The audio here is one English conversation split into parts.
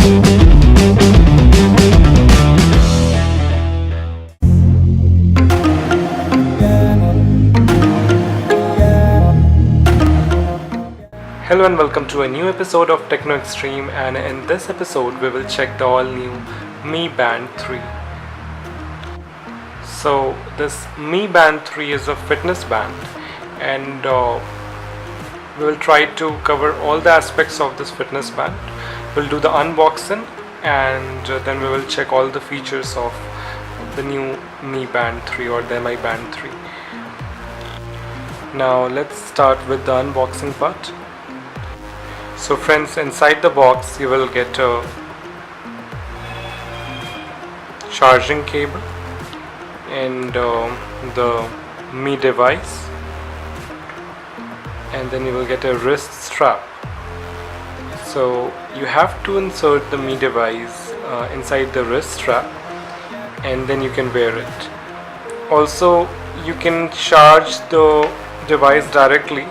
Hello and welcome to a new episode of Techno Extreme, and in this episode we will check the all new Mi Band 3. So this Mi Band 3 is a fitness band, and we will try to cover all the aspects of this fitness band. We'll do the unboxing, and then we will check all the features of the new Mi Band 3 or the Mi Band 3. Now let's start with the unboxing part. So friends, inside the box you will get a charging cable and the Mi device, and then you will get a wrist strap. So you have to insert the Mi device inside the wrist strap, and then you can wear it. Also, you can charge the device directly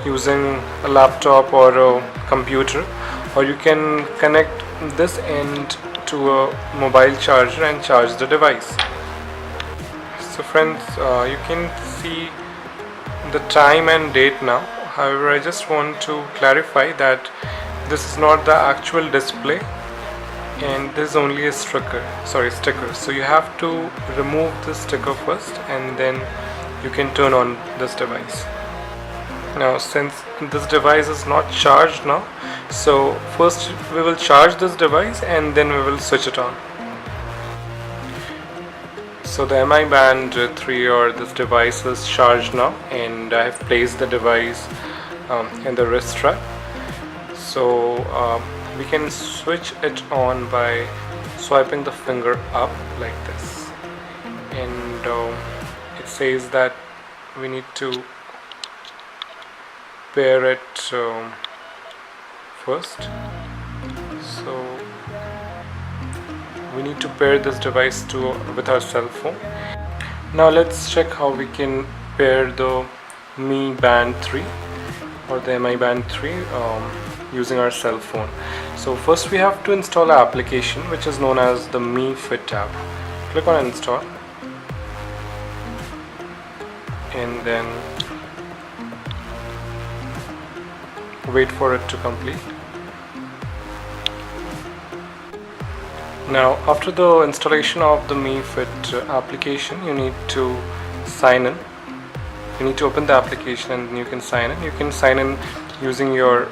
using a laptop or a computer, or you can connect this end to a mobile charger and charge the device. So friends, you can see the time and date now. However, I just want to clarify that this is not the actual display, and this is only a sticker. So you have to remove the sticker first, and then you can turn on this device. Now, since this device is not charged now, so first we will charge this device and then we will switch it on. So the Mi Band 3 or this device is charged now, and I have placed the device in the wrist strap. So we can switch it on by swiping the finger up like this, and it says that we need to pair it first. So we need to pair this device with our cell phone. Now let's check how we can pair the Mi Band 3 or the Mi Band 3 using our cell phone. So first we have to install an application which is known as the Mi Fit app. Click on install, and then wait for it to complete. Now, after the installation of the Mi Fit application, you need to sign in. You need to open the application and you can sign in. You can sign in using your,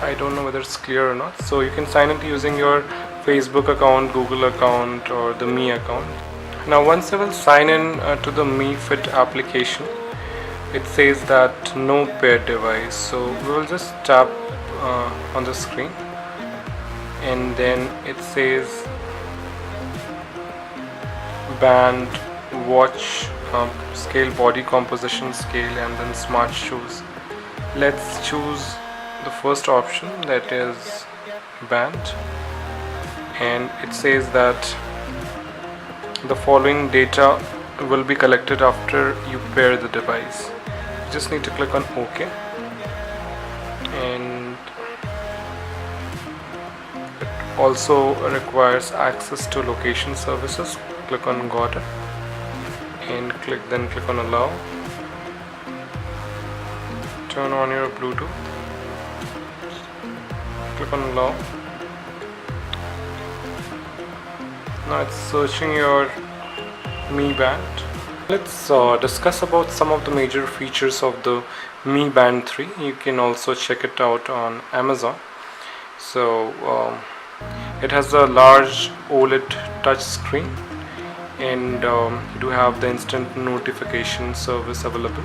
I don't know whether it's clear or not, so you can sign in using your Facebook account, Google account, or the Mi account. Now once you will sign in to the Mi Fit application, it says that no paired device. So we will just tap on the screen, and then it says band, watch, scale, body composition scale, and then smart shoes. Let's choose the first option, that is band, and it says that the following data will be collected after you pair the device. You just need to click on OK, and it also requires access to location services. Click on got it, and then click on allow. Turn on your Bluetooth, click on allow. Now it's searching your Mi Band. Let's discuss about some of the major features of the Mi Band 3. You can also check it out on Amazon. So it has a large OLED touch screen, and you do have the instant notification service available.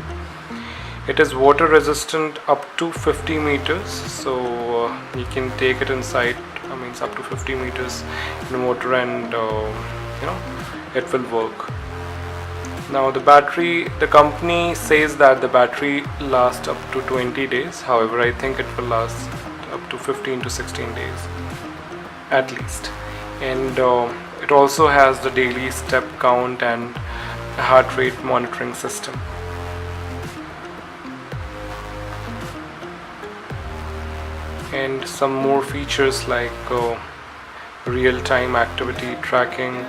It is water resistant up to 50 meters, so you can take it inside, up to 50 meters in water, and it will work. Now the battery, the company says that the battery lasts up to 20 days. However, I think it will last up to 15 to 16 days at least. And it also has the daily step count and heart rate monitoring system. And some more features like real-time activity tracking,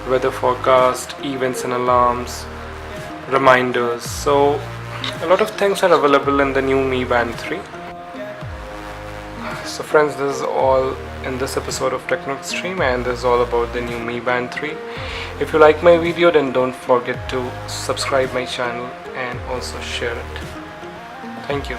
weather forecast, events and alarms, reminders. So a lot of things are available in the new Mi Band 3. So friends, this is all in this episode of Techno Extreme, and this is all about the new Mi Band 3. If you like my video, then don't forget to subscribe my channel and also share it. Thank you.